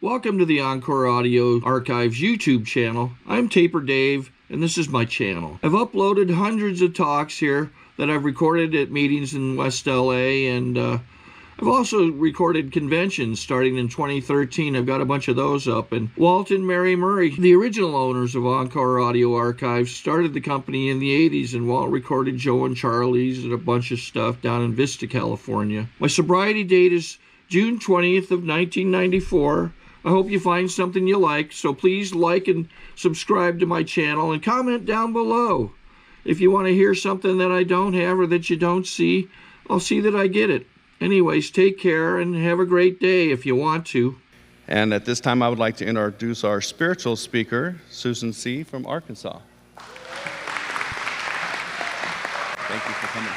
Welcome to the Encore Audio Archives YouTube channel. I'm Taper Dave, and this is my channel. I've uploaded hundreds of talks here that I've recorded at meetings in West LA, and I've also recorded conventions starting in 2013. I've got a bunch of those up. And Walt and Mary Murray, the original owners of Encore Audio Archives, started the company in the 80s, and Walt recorded Joe and Charlie's and a bunch of stuff down in Vista, California. My sobriety date is June 20th of 1994. I hope you find something you like, so please like and subscribe to my channel and comment down below. If you want to hear something that I don't have or that you don't see, I'll see that I get it. Anyways, take care and have a great day if you want to. And at this time, I would like to introduce our spiritual speaker, Susan C. from Arkansas. Thank you for coming.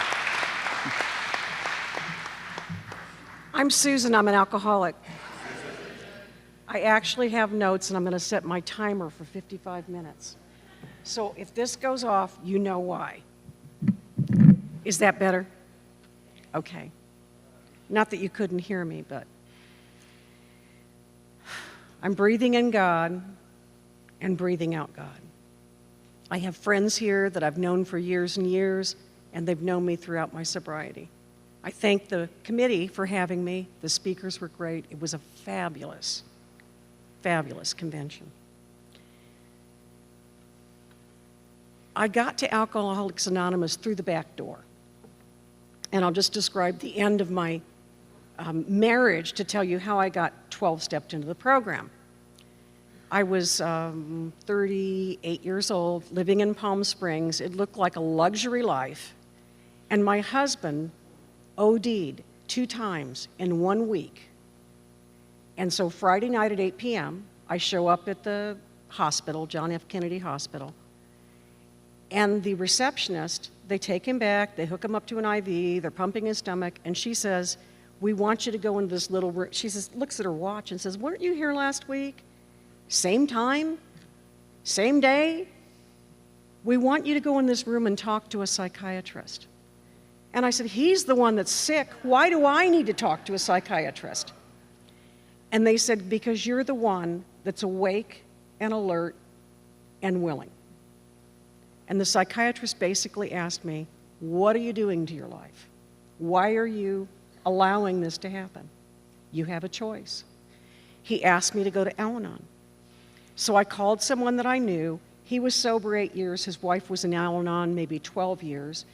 I'm Susan. I'm an alcoholic. I actually have notes, and I'm going to set my timer for 55 minutes. So if this goes off, you know why. Is that better? Okay. Not that you couldn't hear me, but I'm breathing in God and breathing out God. I have friends here that I've known for years and years, and they've known me throughout my sobriety. I thank the committee for having me. The speakers were great. It was a fabulous convention. I got to Alcoholics Anonymous through the back door. And I'll just describe the end of my marriage to tell you how I got 12-stepped into the program. I was 38 years old, living in Palm Springs. It looked like a luxury life. And my husband OD'd 2 times in 1 week. And so Friday night at 8 p.m., I show up at the hospital, John F. Kennedy Hospital, and the receptionist, they take him back, they hook him up to an IV, they're pumping his stomach, and she says, "We want you to go into this little room." She says, looks at her watch and says, "Weren't you here last week? Same time? Same day? We want you to go in this room and talk to a psychiatrist." And I said, "He's the one that's sick. Why do I need to talk to a psychiatrist?" And they said, "Because you're the one that's awake and alert and willing." And the psychiatrist basically asked me, "What are you doing to your life? Why are you allowing this to happen? You have a choice." He asked me to go to Al-Anon. So I called someone that I knew. He was sober 8 years. His wife was in Al-Anon maybe 12 years.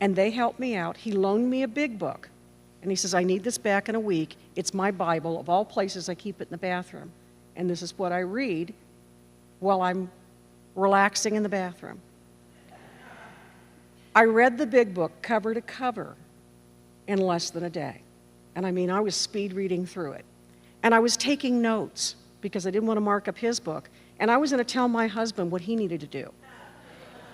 And they helped me out. He loaned me a big book. And he says, "I need this back in a week. It's my Bible. Of all places, I keep it in the bathroom. And this is what I read while I'm relaxing in the bathroom." I read the big book cover to cover in less than a day. And I mean, I was speed reading through it. And I was taking notes because I didn't want to mark up his book. And I was going to tell my husband what he needed to do.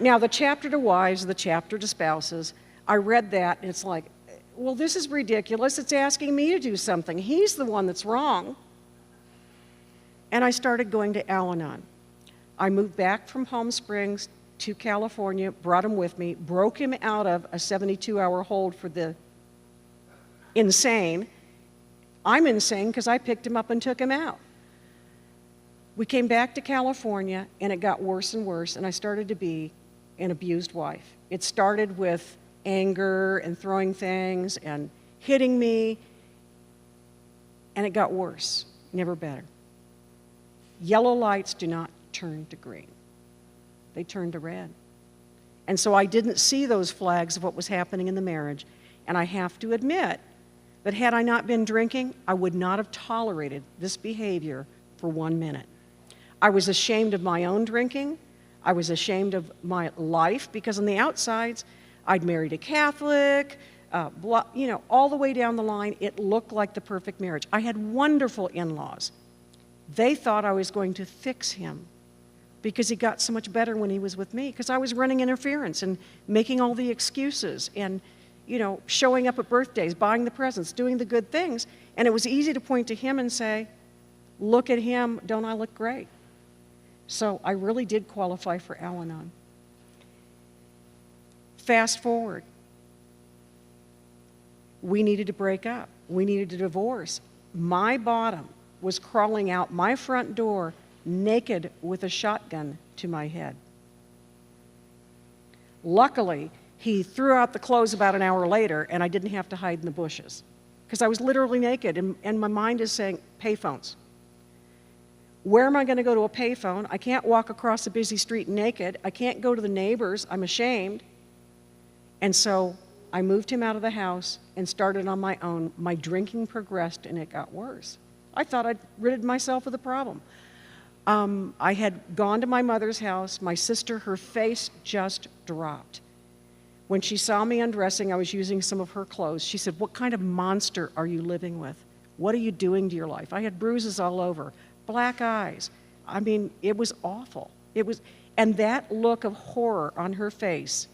Now, the chapter to wives, the chapter to spouses, I read that, and it's like, well, this is ridiculous. It's asking me to do something. He's the one that's wrong. And I started going to Al-Anon. I moved back from Palm Springs to California, brought him with me, broke him out of a 72-hour hold for the insane. I'm insane because I picked him up and took him out. We came back to California, and it got worse and worse, and I started to be an abused wife. It started with anger and throwing things and hitting me, and it got worse, never better. Yellow lights do not turn to green. They turn to red. And so I didn't see those flags of what was happening in the marriage, and I have to admit that had I not been drinking, I would not have tolerated this behavior for 1 minute. I was ashamed of my own drinking. I was ashamed of my life because on the outsides, I'd married a Catholic, all the way down the line, it looked like the perfect marriage. I had wonderful in-laws. They thought I was going to fix him because he got so much better when he was with me because I was running interference and making all the excuses and, showing up at birthdays, buying the presents, doing the good things. And it was easy to point to him and say, "Look at him, don't I look great?" So I really did qualify for Al-Anon. Fast forward. We needed to break up. We needed a divorce. My bottom was crawling out my front door naked with a shotgun to my head. Luckily, he threw out the clothes about an hour later, and I didn't have to hide in the bushes, because I was literally naked, and my mind is saying, payphones. Where am I going to go to a payphone? I can't walk across a busy street naked. I can't go to the neighbors. I'm ashamed. And so I moved him out of the house and started on my own. My drinking progressed, and it got worse. I thought I'd ridded myself of the problem. I had gone to my mother's house. My sister, her face just dropped. When she saw me undressing, I was using some of her clothes. She said, "What kind of monster are you living with? What are you doing to your life?" I had bruises all over, black eyes. I mean, it was awful. And that look of horror on her face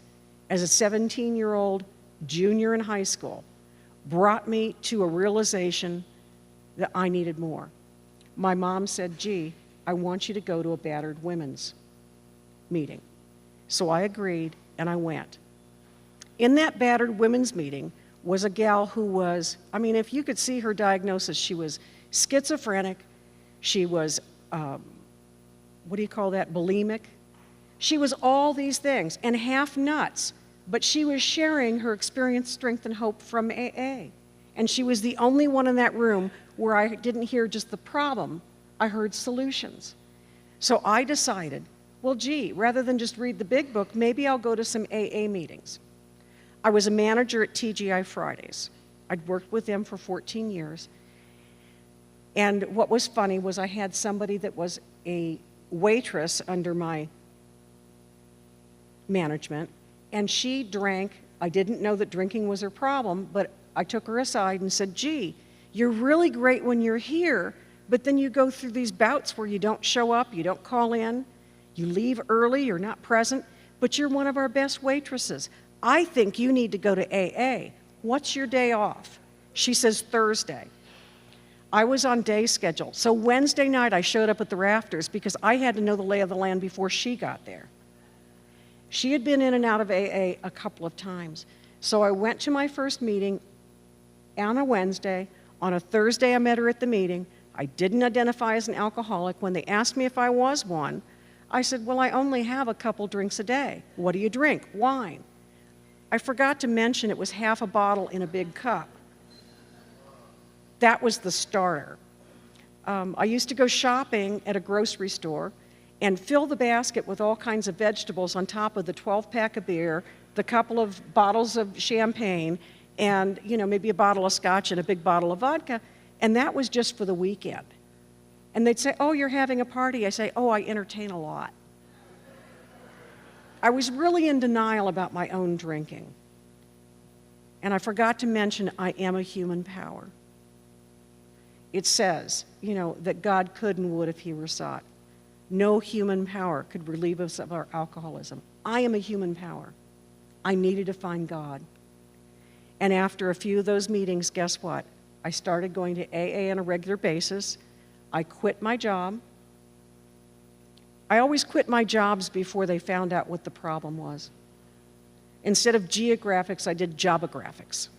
as a 17-year-old junior in high school brought me to a realization that I needed more. My mom said, "Gee, I want you to go to a battered women's meeting." So I agreed, and I went. In that battered women's meeting was a gal who was, I mean, if you could see her diagnosis, she was schizophrenic, she was, what do you call that, bulimic? She was all these things, and half nuts, but she was sharing her experience, strength, and hope from AA. And she was the only one in that room where I didn't hear just the problem, I heard solutions. So I decided, well, gee, rather than just read the big book, maybe I'll go to some AA meetings. I was a manager at TGI Fridays. I'd worked with them for 14 years. And what was funny was I had somebody that was a waitress under my management, and she drank. I didn't know that drinking was her problem, but I took her aside and said, "Gee, you're really great when you're here, but then you go through these bouts where you don't show up, you don't call in, you leave early, you're not present, but you're one of our best waitresses. I think you need to go to AA. What's your day off?" She says, "Thursday." I was on day schedule. So Wednesday night I showed up at the Rafters because I had to know the lay of the land before she got there. She had been in and out of AA a couple of times. So I went to my first meeting on a Wednesday. On a Thursday I met her at the meeting. I didn't identify as an alcoholic. When they asked me if I was one, I said, "Well, I only have a couple drinks a day." "What do you drink?" "Wine." I forgot to mention it was half a bottle in a big cup. That was the starter. I used to go shopping at a grocery store and fill the basket with all kinds of vegetables on top of the 12-pack of beer, the couple of bottles of champagne, and maybe a bottle of scotch and a big bottle of vodka, and that was just for the weekend. And they'd say, "Oh, you're having a party." I say, "Oh, I entertain a lot." I was really in denial about my own drinking. And I forgot to mention I am a human power. It says, that God could and would if he were sought. No human power could relieve us of our alcoholism. I am a human power. I needed to find God. And after a few of those meetings, guess what? I started going to AA on a regular basis. I quit my job. I always quit my jobs before they found out what the problem was. Instead of geographics, I did jobographics.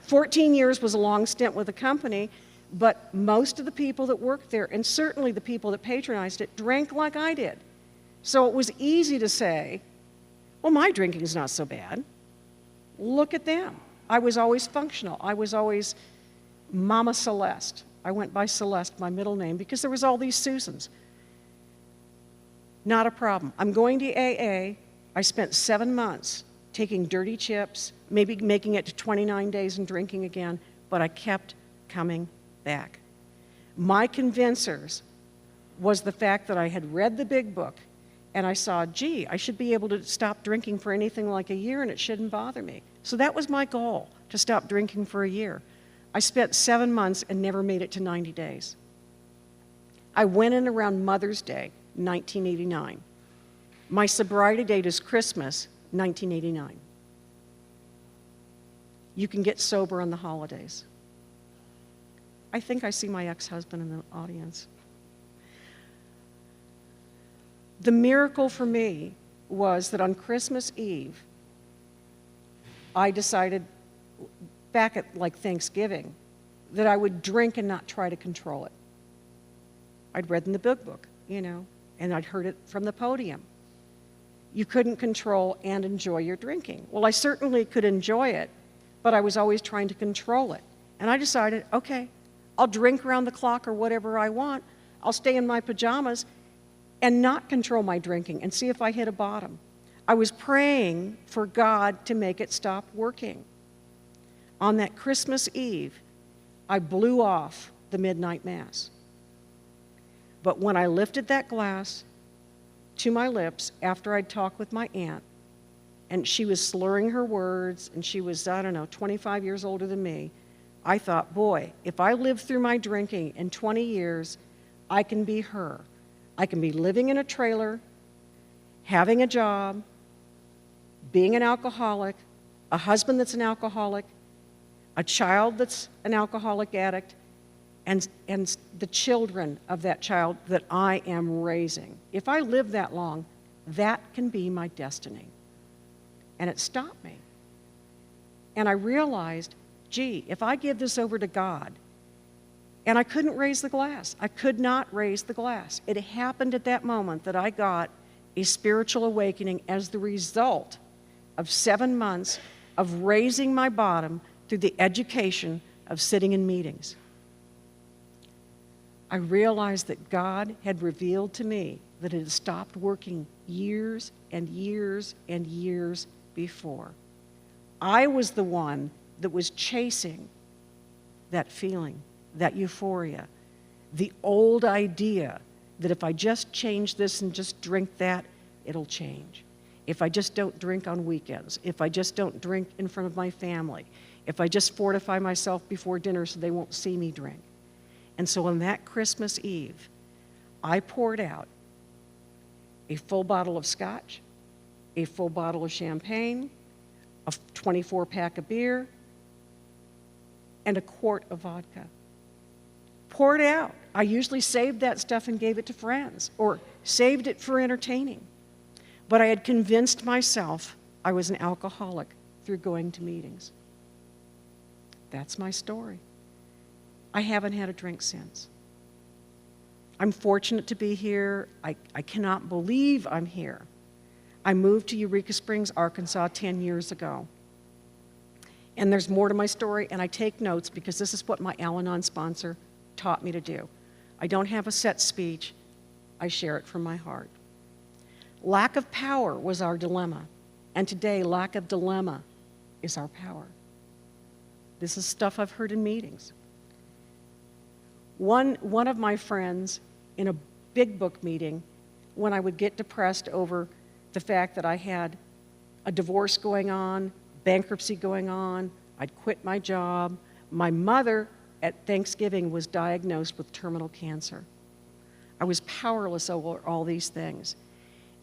14 years was a long stint with the company, but most of the people that worked there, and certainly the people that patronized it, drank like I did. So it was easy to say, "Well, my drinking is not so bad. Look at them." I was always functional. I was always Mama Celeste. I went by Celeste, my middle name, because there was all these Susans. Not a problem. I'm going to AA. I spent 7 months taking dirty chips, maybe making it to 29 days and drinking again, but I kept coming back. My convincers was the fact that I had read the big book and I saw, gee, I should be able to stop drinking for anything like a year and it shouldn't bother me. So that was my goal, to stop drinking for a year. I spent 7 months and never made it to 90 days. I went in around Mother's Day, 1989. My sobriety date is Christmas, 1989. You can get sober on the holidays. I think I see my ex-husband in the audience. The miracle for me was that on Christmas Eve, I decided, back at like Thanksgiving, that I would drink and not try to control it. I'd read in the big book, you know, and I'd heard it from the podium. You couldn't control and enjoy your drinking. Well, I certainly could enjoy it, but I was always trying to control it. And I decided, okay, I'll drink around the clock or whatever I want. I'll stay in my pajamas and not control my drinking and see if I hit a bottom. I was praying for God to make it stop working. On that Christmas Eve, I blew off the midnight mass. But when I lifted that glass to my lips after I'd talked with my aunt, and she was slurring her words, and she was, 25 years older than me, I thought, boy, if I live through my drinking in 20 years, I can be her. I can be living in a trailer, having a job, being an alcoholic, a husband that's an alcoholic, a child that's an alcoholic addict, and the children of that child that I am raising. If I live that long, that can be my destiny. And it stopped me. And I realized, gee, if I give this over to God, and I couldn't raise the glass. I could not raise the glass. It happened at that moment that I got a spiritual awakening as the result of 7 months of raising my bottom through the education of sitting in meetings. I realized that God had revealed to me that it had stopped working years and years and years before. I was the one that was chasing that feeling, that euphoria, the old idea that if I just change this and just drink that, it'll change. If I just don't drink on weekends, if I just don't drink in front of my family, if I just fortify myself before dinner so they won't see me drink. And so on that Christmas Eve, I poured out a full bottle of scotch, a full bottle of champagne, a 24-pack of beer, and a quart of vodka. Poured out. I usually saved that stuff and gave it to friends or saved it for entertaining. But I had convinced myself I was an alcoholic through going to meetings. That's my story. I haven't had a drink since. I'm fortunate to be here. I cannot believe I'm here. I moved to Eureka Springs, Arkansas 10 years ago. And there's more to my story, and I take notes because this is what my Al-Anon sponsor taught me to do. I don't have a set speech. I share it from my heart. Lack of power was our dilemma, and today lack of dilemma is our power. This is stuff I've heard in meetings. One of my friends in a big book meeting, when I would get depressed over the fact that I had a divorce going on, bankruptcy going on, I'd quit my job. My mother at Thanksgiving was diagnosed with terminal cancer. I was powerless over all these things.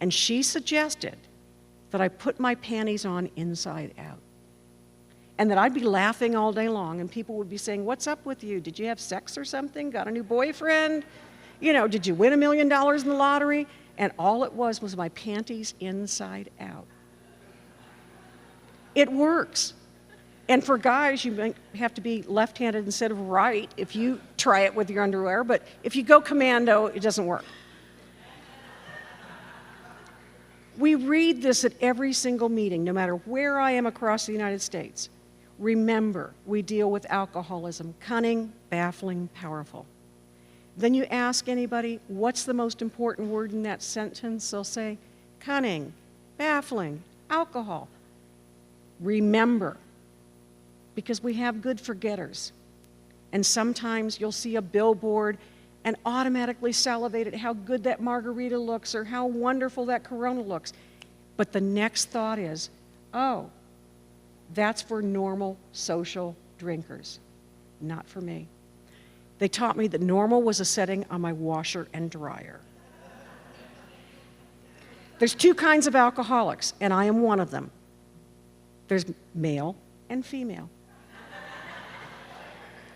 And she suggested that I put my panties on inside out. And that I'd be laughing all day long, and people would be saying, "What's up with you? Did you have sex or something? Got a new boyfriend? You know, did you win $1 million in the lottery?" And all it was my panties inside out. It works. And for guys, you might have to be left-handed instead of right if you try it with your underwear, but if you go commando, it doesn't work. We read this at every single meeting, no matter where I am across the United States. Remember, we deal with alcoholism, cunning, baffling, powerful. Then you ask anybody, what's the most important word in that sentence? They'll say, cunning, baffling, alcohol. Remember, because we have good forgetters. And sometimes you'll see a billboard and automatically salivate at how good that margarita looks or how wonderful that Corona looks. But the next thought is, oh, that's for normal social drinkers, not for me. They taught me that normal was a setting on my washer and dryer. There's 2 kinds of alcoholics, and I am one of them. There's male and female.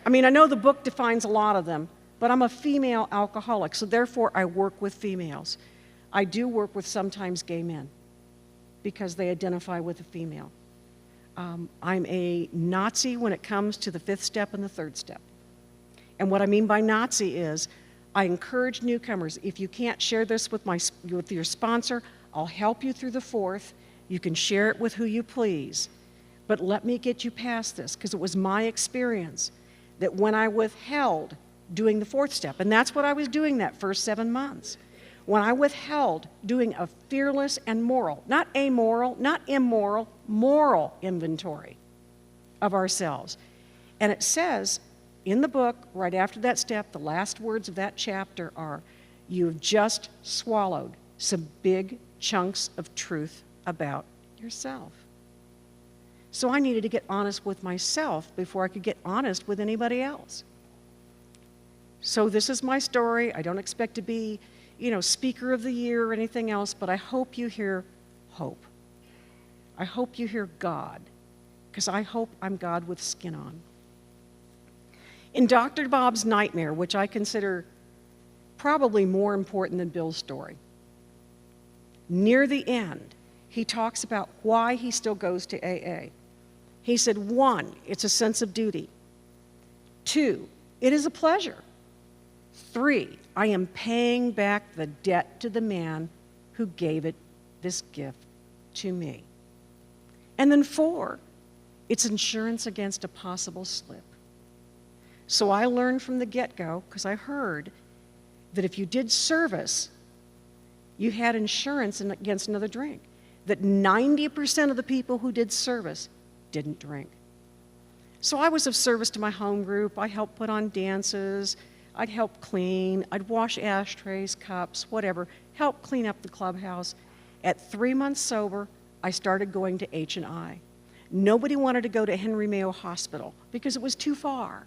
I mean, I know the book defines a lot of them, but I'm a female alcoholic, so therefore I work with females. I do work with sometimes gay men because they identify with a female. I'm a Nazi when it comes to the 5th step and the 3rd step. And what I mean by Nazi is, I encourage newcomers, if you can't share this with your sponsor, I'll help you through the fourth. You can share it with who you please. But let me get you past this, because it was my experience that when I withheld doing the fourth step, and that's what I was doing that first 7 months, when I withheld doing a fearless and moral, not amoral, not immoral, moral inventory of ourselves. And it says in the book, right after that step, the last words of that chapter are, you've just swallowed some big chunks of truth about yourself. So I needed to get honest with myself before I could get honest with anybody else. So this is my story. I don't expect to be, speaker of the year or anything else, but I hope you hear hope. I hope you hear God, because I hope I'm God with skin on. In Dr. Bob's Nightmare, which I consider probably more important than Bill's story, near the end, he talks about why he still goes to AA. He said, 1, it's a sense of duty. 2, it is a pleasure. 3, I am paying back the debt to the man who gave this gift to me. And then 4, it's insurance against a possible slip. So I learned from the get-go, because I heard that if you did service, you had insurance against another drink. That 90% of the people who did service didn't drink. So I was of service to my home group. I helped put on dances. I'd help clean. I'd wash ashtrays, cups, whatever. Help clean up the clubhouse. At 3 months sober, I started going to H&I. Nobody wanted to go to Henry Mayo Hospital because it was too far.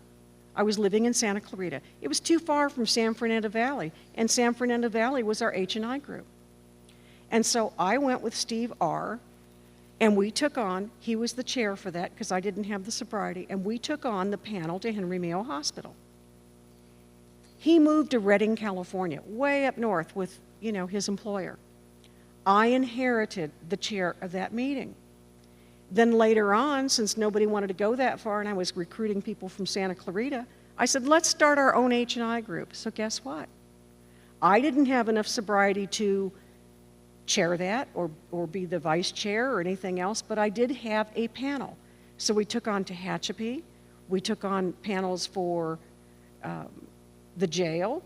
I was living in Santa Clarita. It was too far from San Fernando Valley, and San Fernando Valley was our H&I group. And so I went with Steve R., and we took on, he was the chair for that because I didn't have the sobriety, and we took on the panel to Henry Mayo Hospital. He moved to Redding, California, way up north with, his employer. I inherited the chair of that meeting. Then later on, since nobody wanted to go that far and I was recruiting people from Santa Clarita, I said, let's start our own H&I group. So guess what? I didn't have enough sobriety to chair that or be the vice chair or anything else, but I did have a panel. So we took on Tehachapi. We took on panels for the jail.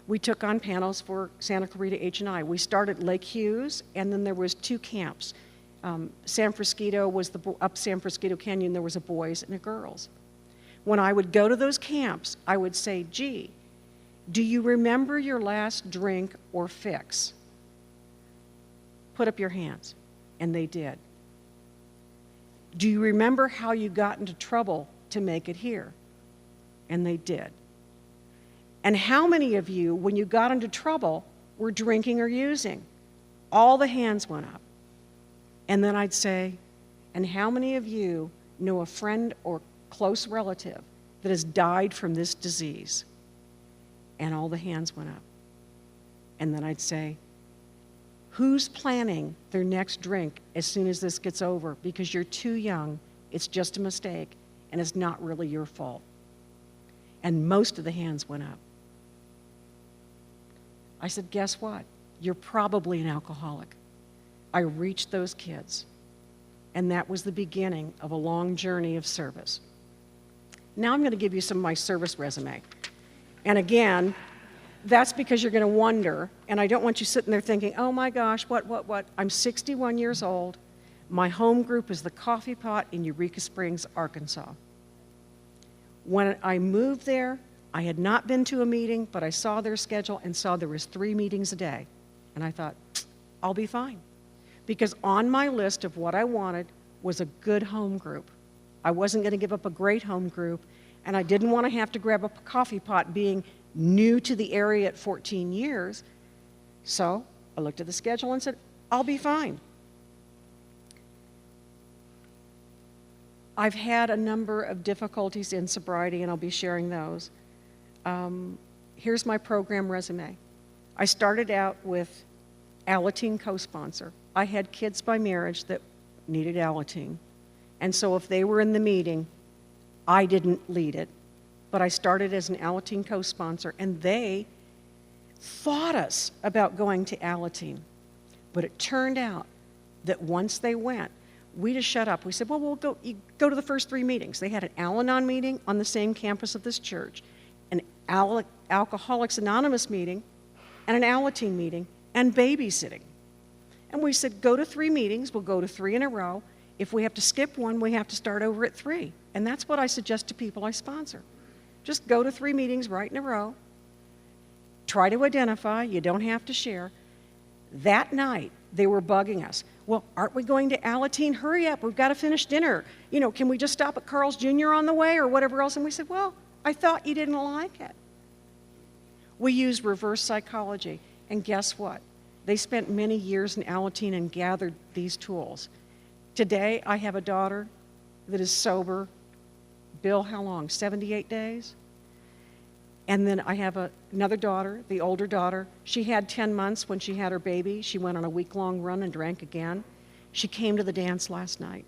We took on panels for Santa Clarita H&I. We started Lake Hughes, and then there was 2 camps. San Francisco was up San Francisco Canyon, there was a boys and a girls. When I would go to those camps, I would say, gee, do you remember your last drink or fix? Put up your hands. And they did. Do you remember how you got into trouble to make it here? And they did. And how many of you, when you got into trouble, were drinking or using? All the hands went up. And then I'd say, and how many of you know a friend or close relative that has died from this disease? And all the hands went up. And then I'd say, who's planning their next drink as soon as this gets over because you're too young, it's just a mistake, and it's not really your fault? And most of the hands went up. I said, guess what? You're probably an alcoholic. I reached those kids, and that was the beginning of a long journey of service. Now I'm going to give you some of my service resume. And again, that's because you're going to wonder, and I don't want you sitting there thinking, oh my gosh, what? I'm 61 years old. My home group is the Coffee Pot in Eureka Springs, Arkansas. When I moved there, I had not been to a meeting, but I saw their schedule and saw there was 3 meetings a day. And I thought, I'll be fine. Because on my list of what I wanted was a good home group. I wasn't going to give up a great home group, and I didn't want to have to grab up a coffee pot being new to the area at 14 years. So I looked at the schedule and said, I'll be fine. I've had a number of difficulties in sobriety, and I'll be sharing those. Here's my program resume. I started out with Alateen co-sponsor. I had kids by marriage that needed Alateen. And so if they were in the meeting, I didn't lead it. but I started as an Alateen co-sponsor, and they fought us about going to Alateen. But it turned out that once they went, we just shut up. We said, well, you go to the first 3 meetings. They had an Al-Anon meeting on the same campus of this church, an Alcoholics Anonymous meeting, and an Alateen meeting, and babysitting. And we said, go to 3 meetings. We'll go to 3 in a row. If we have to skip one, we have to start over at 3. And that's what I suggest to people I sponsor. Just go to 3 meetings right in a row. Try to identify. You don't have to share. That night, they were bugging us. Well, aren't we going to Alateen? Hurry up, we've got to finish dinner. You know, can we just stop at Carl's Jr. on the way or whatever else? And we said, well, I thought you didn't like it. We use reverse psychology, and guess what? They spent many years in Alateen and gathered these tools. Today, I have a daughter that is sober. Bill, how long? 78 days? And then I have another daughter, the older daughter. She had 10 months when she had her baby. She went on a week-long run and drank again. She came to the dance last night.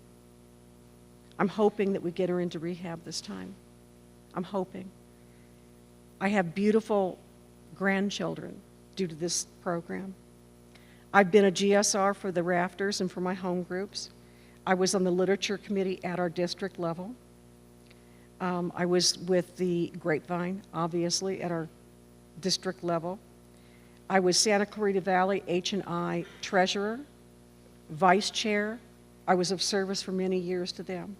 I'm hoping that we get her into rehab this time. I'm hoping. I have beautiful grandchildren due to this program. I've been a GSR for the Rafters and for my home groups. I was on the literature committee at our district level. I was with the Grapevine, obviously, at our district level. I was Santa Clarita Valley H&I treasurer, vice chair. I was of service for many years to them.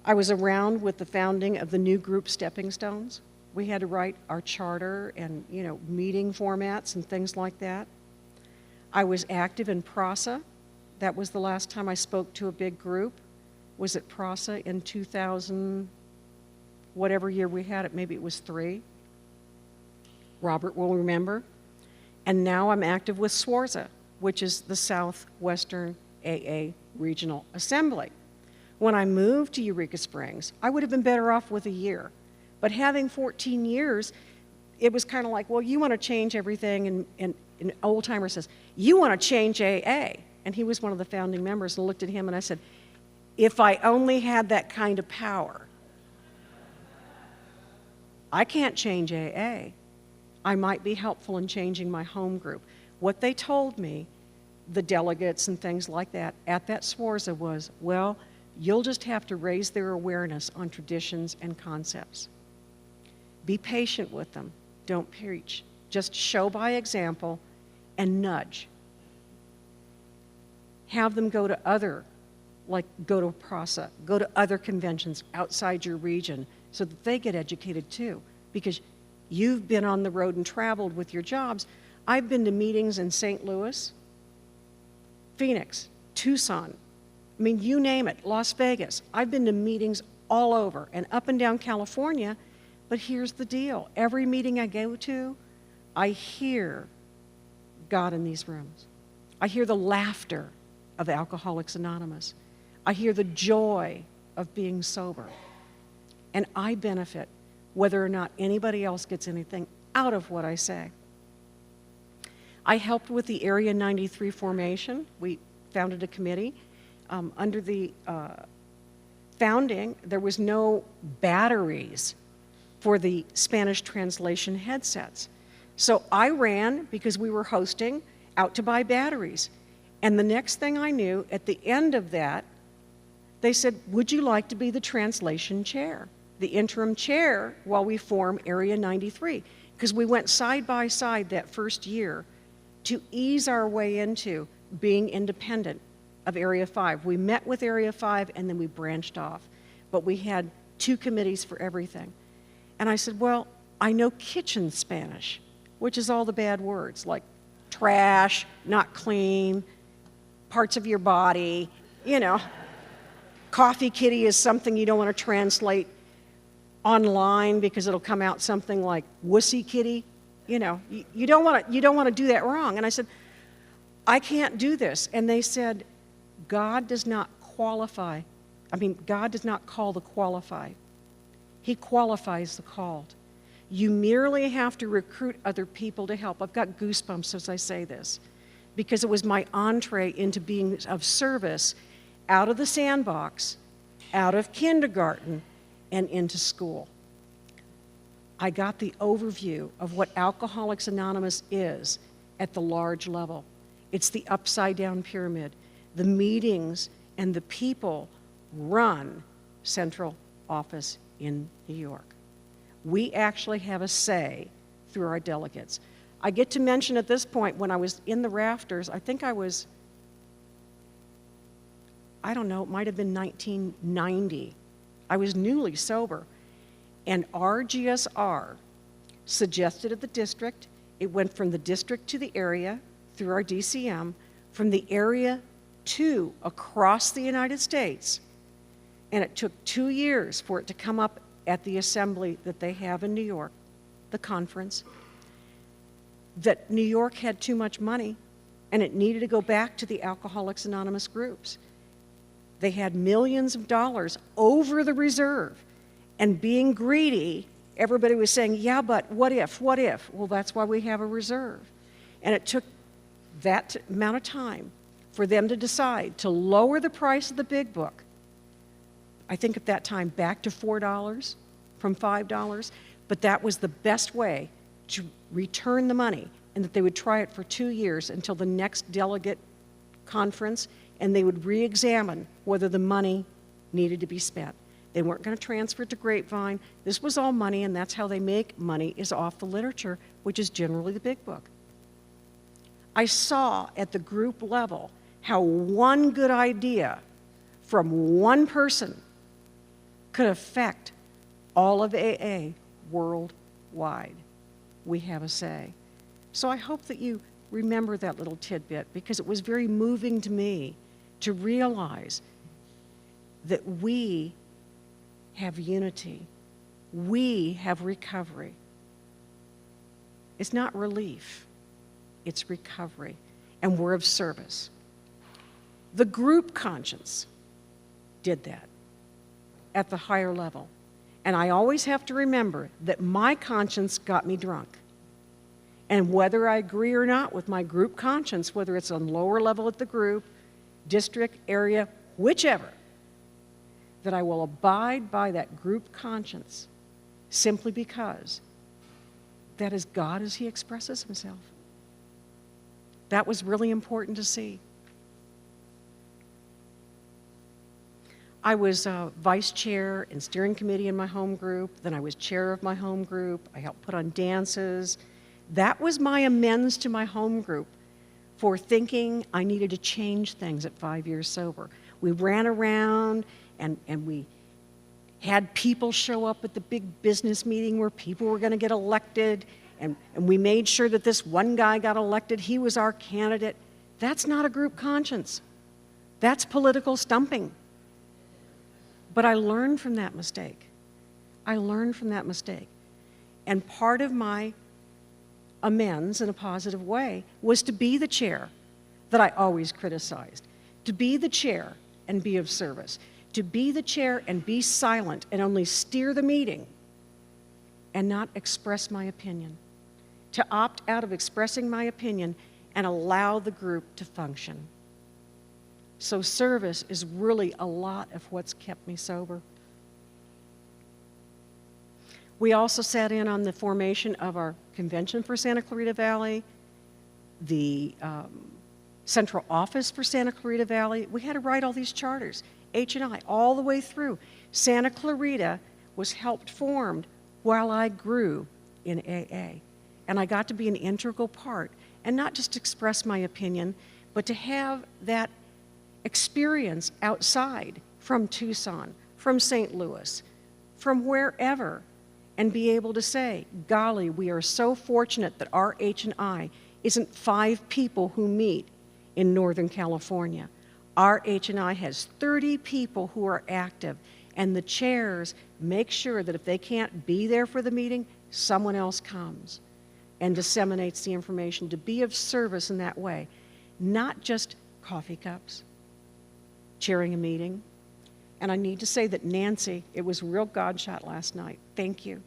I was around with the founding of the new group Stepping Stones. We had to write our charter and, meeting formats and things like that. I was active in PRASA. That was the last time I spoke to a big group. Was at PRASA in 2000, whatever year we had it, maybe it was 3. Robert will remember. And now I'm active with SWARZA, which is the Southwestern AA Regional Assembly. When I moved to Eureka Springs, I would have been better off with a year. But having 14 years, it was kind of like, well, you want to change everything, and an old timer says, you want to change AA. And he was one of the founding members, and I looked at him and I said, if I only had that kind of power. I can't change AA. I might be helpful in changing my home group. What they told me, the delegates and things like that, at that SWARZA was, well, you'll just have to raise their awareness on traditions and concepts. Be patient with them. Don't preach. Just show by example and nudge. Have them go to go to PRASA, go to other conventions outside your region so that they get educated too. Because you've been on the road and traveled with your jobs. I've been to meetings in St. Louis, Phoenix, Tucson, I mean, you name it, Las Vegas. I've been to meetings all over and up and down California, but here's the deal. Every meeting I go to, I hear God in these rooms. I hear the laughter of Alcoholics Anonymous. I hear the joy of being sober. And I benefit whether or not anybody else gets anything out of what I say. I helped with the Area 93 formation. We founded a committee. Under the founding, there was no batteries for the Spanish translation headsets. So I ran, because we were hosting, out to buy batteries. And the next thing I knew, at the end of that, they said, would you like to be the translation chair, the interim chair while we form Area 93? Because we went side by side that first year to ease our way into being independent of Area 5. We met with Area 5 and then we branched off. But we had 2 committees for everything. And I said, well, I know kitchen Spanish, which is all the bad words like trash, not clean, parts of your body, Coffee kitty is something you don't want to translate online because it'll come out something like wussy kitty. You don't want to do that wrong. And I said, I can't do this. And they said, God does not qualify. God does not call the qualified. He qualifies the called. You merely have to recruit other people to help. I've got goosebumps as I say this, because it was my entree into being of service out of the sandbox, out of kindergarten, and into school. I got the overview of what Alcoholics Anonymous is at the large level. It's the upside-down pyramid. The meetings and the people run central office in New York. We actually have a say through our delegates. I get to mention at this point, when I was in the rafters, I think I was, I don't know, it might have been 1990. I was newly sober. And our GSR suggested at the district, it went from the district to the area through our DCM, from the area to across the United States. And it took 2 years for it to come up at the assembly that they have in New York, the conference, that New York had too much money and it needed to go back to the Alcoholics Anonymous groups. They had millions of dollars over the reserve, and being greedy, everybody was saying, yeah, but what if, what if? Well, that's why we have a reserve. And it took that amount of time for them to decide to lower the price of the big book, I think at that time back to $4 from $5, but that was the best way to return the money, and that they would try it for 2 years until the next delegate conference, and they would re-examine whether the money needed to be spent. They weren't going to transfer it to Grapevine. This was all money, and that's how they make money, is off the literature, which is generally the big book. I saw at the group level how one good idea from one person could affect all of AA worldwide. We have a say. So I hope that you remember that little tidbit, because it was very moving to me to realize that we have unity. We have recovery. It's not relief, it's recovery, and we're of service. The group conscience did that at the higher level. And I always have to remember that my conscience got me drunk. And whether I agree or not with my group conscience, whether it's on lower level at the group, district, area, whichever, that I will abide by that group conscience simply because that is God as He expresses Himself. That was really important to see. I was vice chair and steering committee in my home group. Then I was chair of my home group. I helped put on dances. That was my amends to my home group for thinking I needed to change things at 5 years sober. We ran around and we had people show up at the big business meeting where people were going to get elected, and we made sure that this one guy got elected. He was our candidate. That's not a group conscience. That's political stumping. But I learned from that mistake. I learned from that mistake. And part of my amends in a positive way was to be the chair that I always criticized, to be the chair and be of service, to be the chair and be silent and only steer the meeting and not express my opinion, to opt out of expressing my opinion and allow the group to function. So service is really a lot of what's kept me sober. We also sat in on the formation of our convention for Santa Clarita Valley, the central office for Santa Clarita Valley. We had to write all these charters, H&I, all the way through. Santa Clarita was helped formed while I grew in AA. And I got to be an integral part, and not just express my opinion, but to have that experience outside from Tucson, from St. Louis, from wherever, and be able to say, golly, we are so fortunate that our H&I isn't 5 people who meet in Northern California. Our H&I has 30 people who are active, and the chairs make sure that if they can't be there for the meeting, someone else comes and disseminates the information, to be of service in that way, not just coffee cups, chairing a meeting. And I need to say that Nancy, it was a real God shot last night. Thank you.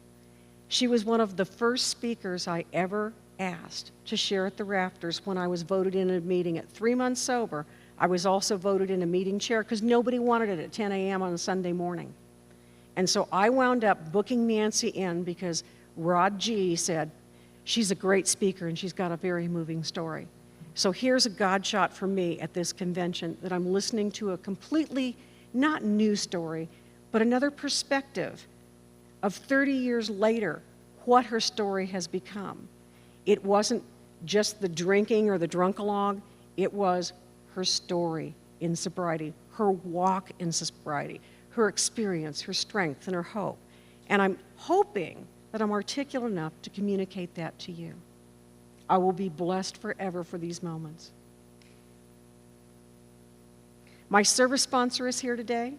She was one of the first speakers I ever asked to share at the rafters when I was voted in a meeting at 3 months sober. I was also voted in a meeting chair because nobody wanted it at 10 a.m. on a Sunday morning. And so I wound up booking Nancy in because Rod G. said, she's a great speaker and she's got a very moving story. So here's a God shot for me at this convention, that I'm listening to a completely not new story, but another perspective of 30 years later, what her story has become. It wasn't just the drinking or the drunkalog, it was her story in sobriety, her walk in sobriety, her experience, her strength, and her hope. And I'm hoping that I'm articulate enough to communicate that to you. I will be blessed forever for these moments. My service sponsor is here today.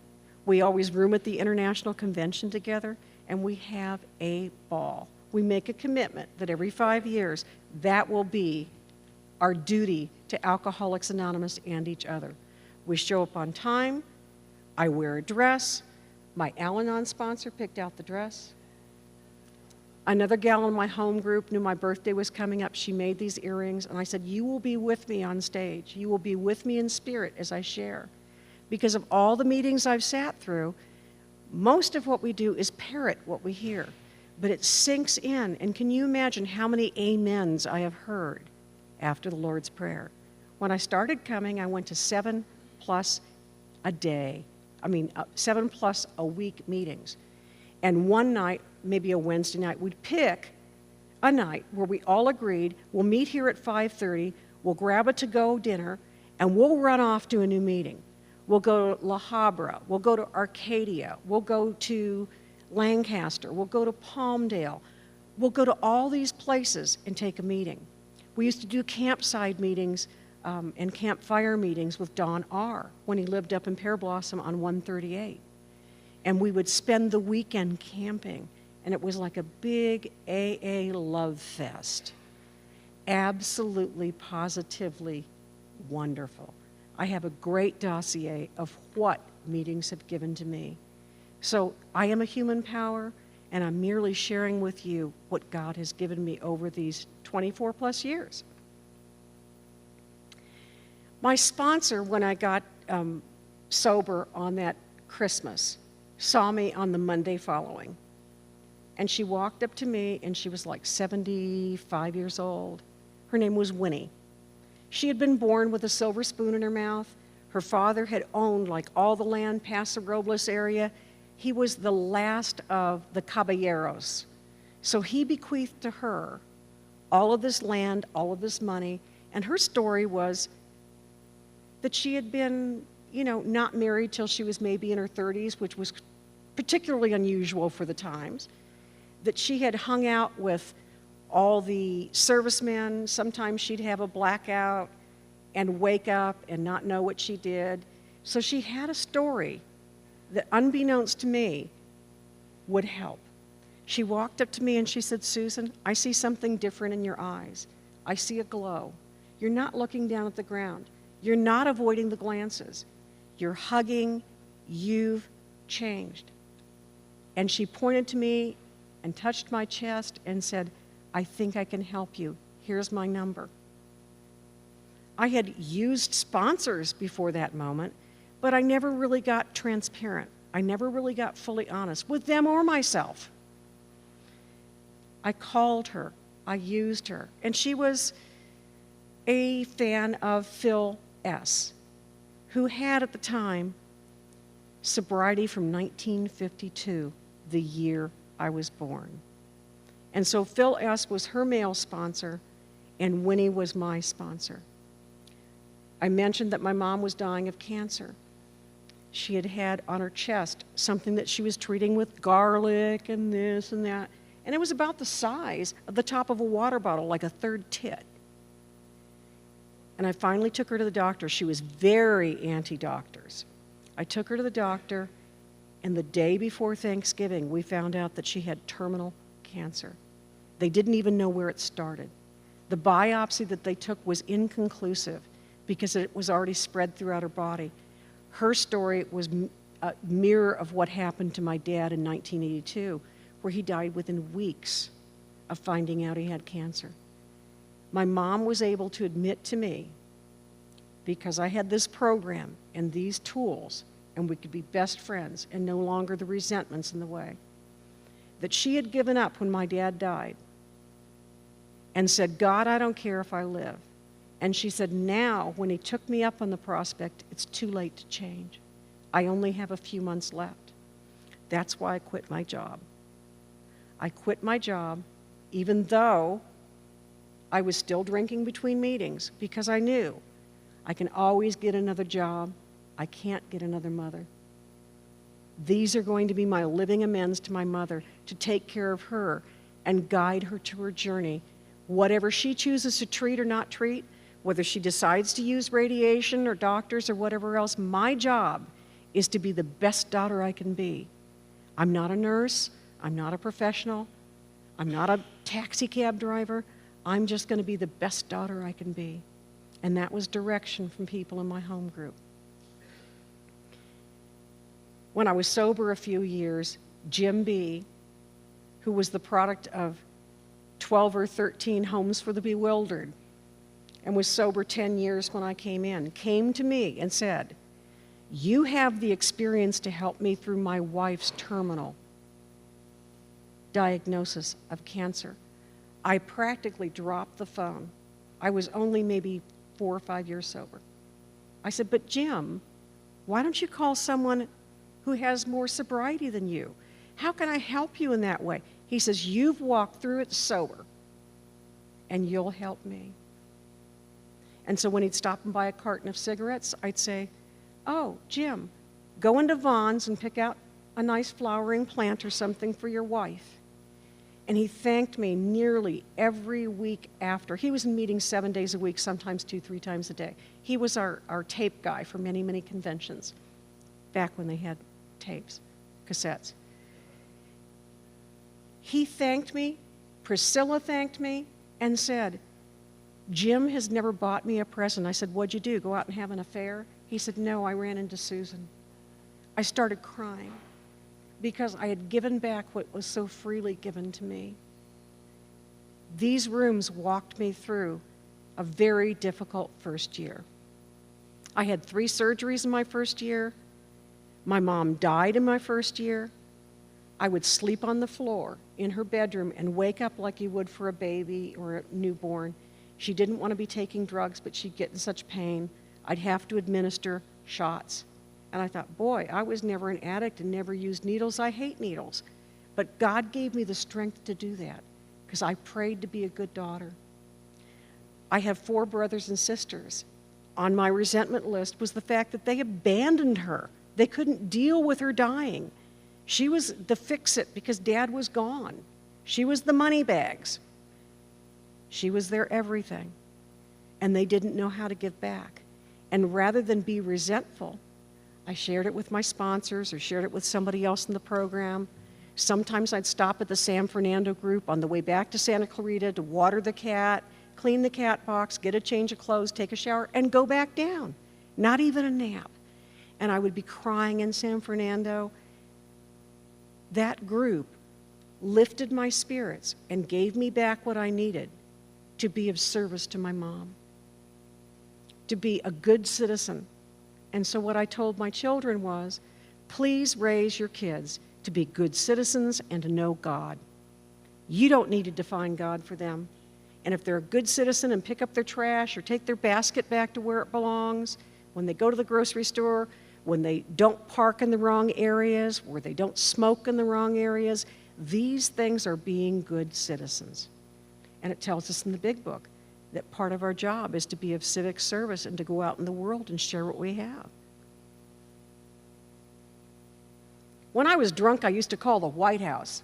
We always room at the International Convention together, and we have a ball. We make a commitment that every 5 years, that will be our duty to Alcoholics Anonymous and each other. We show up on time. I wear a dress. My Al-Anon sponsor picked out the dress. Another gal in my home group knew my birthday was coming up. She made these earrings, and I said, you will be with me on stage. You will be with me in spirit as I share. Because of all the meetings I've sat through, most of what we do is parrot what we hear. But it sinks in, and can you imagine how many amens I have heard after the Lord's Prayer? When I started coming, I went to 7+ a day. 7+ a week meetings. And one night, maybe a Wednesday night, we'd pick a night where we all agreed, we'll meet here at 5:30, we'll grab a to-go dinner, and we'll run off to a new meeting. We'll go to La Habra, we'll go to Arcadia, we'll go to Lancaster, we'll go to Palmdale, we'll go to all these places and take a meeting. We used to do campsite meetings and campfire meetings with Don R. when he lived up in Pear Blossom on 138. And we would spend the weekend camping, and it was like a big AA love fest. Absolutely, positively wonderful. I have a great dossier of what meetings have given to me. So I am a human power, and I'm merely sharing with you what God has given me over these 24+ years. My sponsor, when I got sober on that Christmas, saw me on the Monday following. And she walked up to me, and she was like 75 years old. Her name was Winnie. She had been born with a silver spoon in her mouth. Her father had owned like all the land past the Robles area. He was the last of the caballeros. So he bequeathed to her all of this land, all of this money, and her story was that she had been, not married till she was maybe in her 30s, which was particularly unusual for the times, that she had hung out with all the servicemen. Sometimes she'd have a blackout and wake up and not know what she did. So she had a story that, unbeknownst to me, would help. She walked up to me and she said, Susan, I see something different in your eyes. I see a glow. You're not looking down at the ground. You're not avoiding the glances. You're hugging. You've changed. And she pointed to me and touched my chest and said, I think I can help you. Here's my number. I had used sponsors before that moment, but I never really got transparent. I never really got fully honest with them or myself. I called her. I used her. And she was a fan of Phil S., who had at the time sobriety from 1952, the year I was born. And so Phil S. was her male sponsor, and Winnie was my sponsor. I mentioned that my mom was dying of cancer. She had had on her chest something that she was treating with garlic and this and that, and it was about the size of the top of a water bottle, like a third tit. And I finally took her to the doctor. She was very anti-doctors. I took her to the doctor, and the day before Thanksgiving, we found out that she had terminal cancer. They didn't even know where it started. The biopsy that they took was inconclusive because it was already spread throughout her body. Her story was a mirror of what happened to my dad in 1982, where he died within weeks of finding out he had cancer. My mom was able to admit to me, because I had this program and these tools, and we could be best friends and no longer the resentments in the way, that she had given up when my dad died and said, God, I don't care if I live. And she said, now, when he took me up on the prospect, it's too late to change. I only have a few months left. That's why I quit my job. I quit my job even though I was still drinking between meetings, because I knew I can always get another job. I can't get another mother. These are going to be my living amends to my mother, to take care of her and guide her to her journey. Whatever she chooses to treat or not treat, whether she decides to use radiation or doctors or whatever else, my job is to be the best daughter I can be. I'm not a nurse. I'm not a professional. I'm not a taxi cab driver. I'm just going to be the best daughter I can be. And that was direction from people in my home group. When I was sober a few years, Jim B., who was the product of 12 or 13 homes for the bewildered and was sober 10 years when I came in, came to me and said, you have the experience to help me through my wife's terminal diagnosis of cancer. I practically dropped the phone. I was only maybe 4 or 5 years sober. I said, but Jim, why don't you call someone who has more sobriety than you? How can I help you in that way? He says, you've walked through it sober, and you'll help me. And so when he'd stop and buy a carton of cigarettes, I'd say, oh, Jim, go into Vaughn's and pick out a nice flowering plant or something for your wife. And he thanked me nearly every week after. He was in meetings 7 days a week, sometimes 2-3 times a day. He was our tape guy for many, many conventions, back when they had tapes, cassettes. He thanked me, Priscilla thanked me, and said, Jim has never bought me a present. I said, what'd you do, go out and have an affair? He said, no, I ran into Susan. I started crying because I had given back what was so freely given to me. These rooms walked me through a very difficult first year. I had 3 surgeries in my first year. My mom died in my first year. I would sleep on the floor in her bedroom and wake up like you would for a baby or a newborn. She didn't want to be taking drugs, but she'd get in such pain. I'd have to administer shots. And I thought, boy, I was never an addict and never used needles. I hate needles. But God gave me the strength to do that because I prayed to be a good daughter. I have 4 brothers and sisters. On my resentment list was the fact that they abandoned her. They couldn't deal with her dying. She was the fix-it because Dad was gone. She was the money bags. She was their everything. And they didn't know how to give back. And rather than be resentful, I shared it with my sponsors or shared it with somebody else in the program. Sometimes I'd stop at the San Fernando group on the way back to Santa Clarita to water the cat, clean the cat box, get a change of clothes, take a shower, and go back down. Not even a nap. And I would be crying in San Fernando. That group lifted my spirits and gave me back what I needed to be of service to my mom, to be a good citizen. And so what I told my children was, please raise your kids to be good citizens and to know God. You don't need to define God for them. And if they're a good citizen and pick up their trash or take their basket back to where it belongs, when they go to the grocery store, when they don't park in the wrong areas, where they don't smoke in the wrong areas, these things are being good citizens. And it tells us in the big book that part of our job is to be of civic service and to go out in the world and share what we have. When I was drunk, I used to call the White House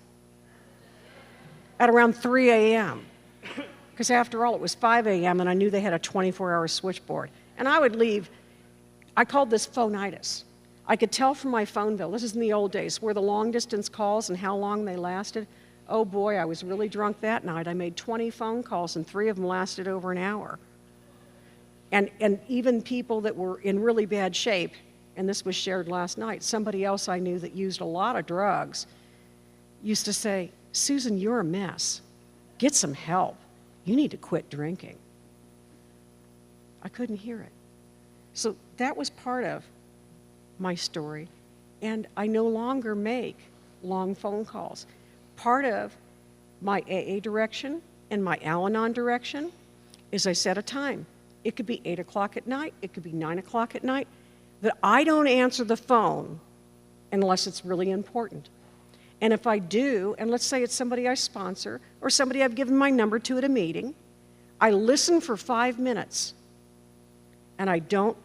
at around 3 a.m. because after all, it was 5 a.m. and I knew they had a 24-hour switchboard. And I would leave. I called this phonitis. I could tell from my phone bill, this is in the old days, where the long-distance calls and how long they lasted. Oh boy, I was really drunk that night. I made 20 phone calls and 3 of them lasted over an hour. And even people that were in really bad shape, and this was shared last night, somebody else I knew that used a lot of drugs used to say, Susan, you're a mess. Get some help. You need to quit drinking. I couldn't hear it. So that was part of my story. And I no longer make long phone calls. part of my AA direction and my Al-Anon direction is I set a time. It could be 8 o'clock at night, it could be 9 o'clock at night, that I don't answer the phone unless it's really important. And if I do, and let's say it's somebody I sponsor or somebody I've given my number to at a meeting, I listen for 5 minutes and I don't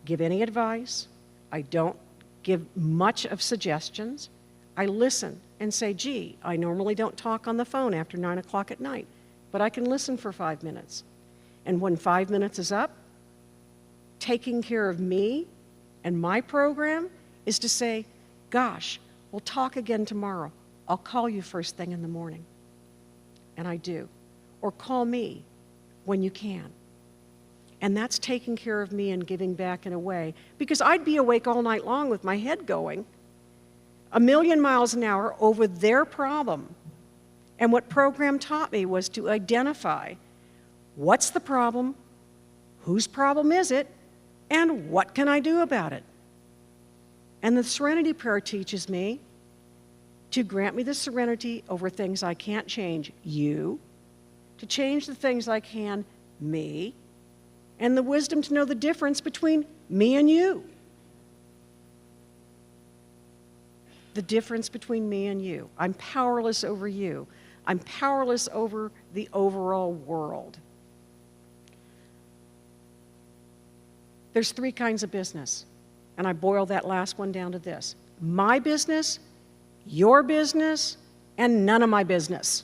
give any advice. I don't give much of suggestions. I listen and say, gee, I normally don't talk on the phone after 9 o'clock at night, but I can listen for 5 minutes. And when 5 minutes is up, taking care of me and my program is to say, gosh, we'll talk again tomorrow. I'll call you first thing in the morning. And I do. Or call me when you can. And that's taking care of me and giving back in a way. Because I'd be awake all night long with my head going 1,000,000 miles an hour over their problem. And what program taught me was to identify what's the problem, whose problem is it, and what can I do about it? And the Serenity Prayer teaches me to grant me the serenity over things I can't change, you, to change the things I can, me, and the wisdom to know the difference between me and you. The difference between me and you. I'm powerless over you. I'm powerless over the overall world. There's 3 kinds of business, and I boil that last one down to this: my business, your business, and none of my business.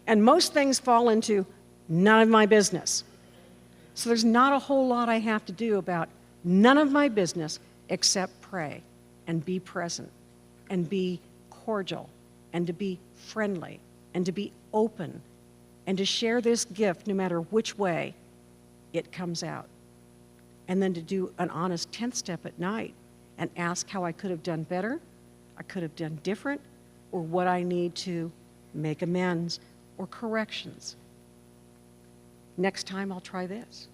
And most things fall into none of my business. So there's not a whole lot I have to do about none of my business except pray and be present and be cordial and to be friendly and to be open and to share this gift no matter which way it comes out. And then to do an honest 10th step at night and ask how I could have done better, I could have done different, or what I need to make amends or corrections. Next time I'll try this.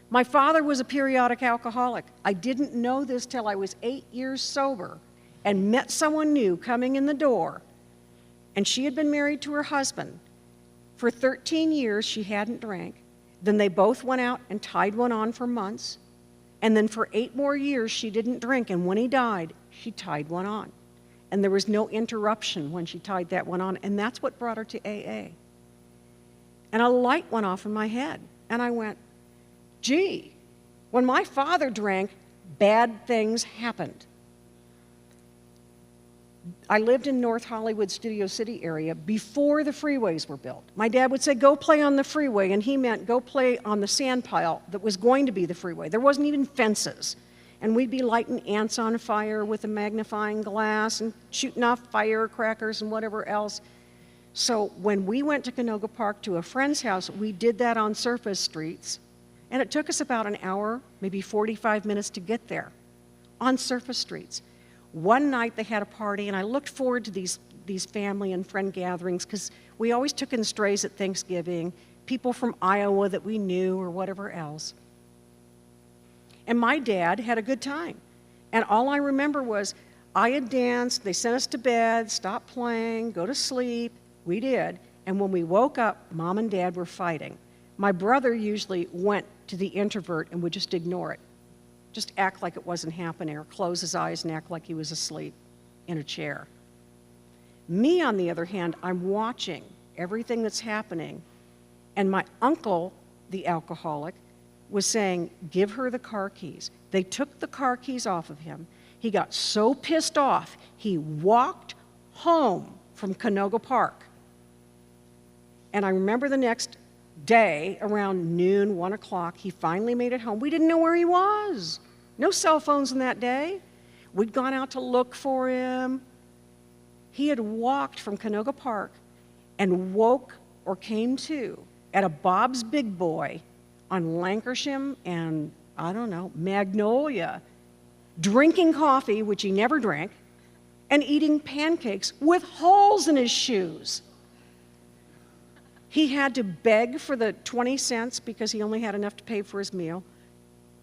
My father was a periodic alcoholic. I didn't know this till I was 8 years sober and met someone new coming in the door. And she had been married to her husband. For 13 years she hadn't drank. Then they both went out and tied one on for months. And then for 8 more years she didn't drink. And when he died, she tied one on. And there was no interruption when she tied that one on. And that's what brought her to AA. And a light went off in my head. And I went, gee, when my father drank, bad things happened. I lived in North Hollywood, Studio City area before the freeways were built. My dad would say, go play on the freeway, and he meant go play on the sand pile that was going to be the freeway. There wasn't even fences. And we'd be lighting ants on fire with a magnifying glass and shooting off firecrackers and whatever else. So when we went to Canoga Park to a friend's house, we did that on surface streets. And it took us about an hour, maybe 45 minutes to get there on surface streets. One night they had a party, and I looked forward to these family and friend gatherings because we always took in strays at Thanksgiving, people from Iowa that we knew or whatever else. And my dad had a good time. And all I remember was I had danced, they sent us to bed, stopped playing, go to sleep. We did. And when we woke up, Mom and Dad were fighting. My brother usually went to the introvert and would just ignore it. Just act like it wasn't happening, or close his eyes and act like he was asleep in a chair. Me, on the other hand, I'm watching everything that's happening, and my uncle, the alcoholic, was saying, give her the car keys. They took the car keys off of him. He got so pissed off, he walked home from Canoga Park. And I remember the next day, around noon, 1 o'clock, he finally made it home. We didn't know where he was. No cell phones in that day. We'd gone out to look for him. He had walked from Canoga Park and woke or came to at a Bob's Big Boy on Lankershim and, I don't know, Magnolia, drinking coffee, which he never drank, and eating pancakes with holes in his shoes. He had to beg for the 20 cents because he only had enough to pay for his meal,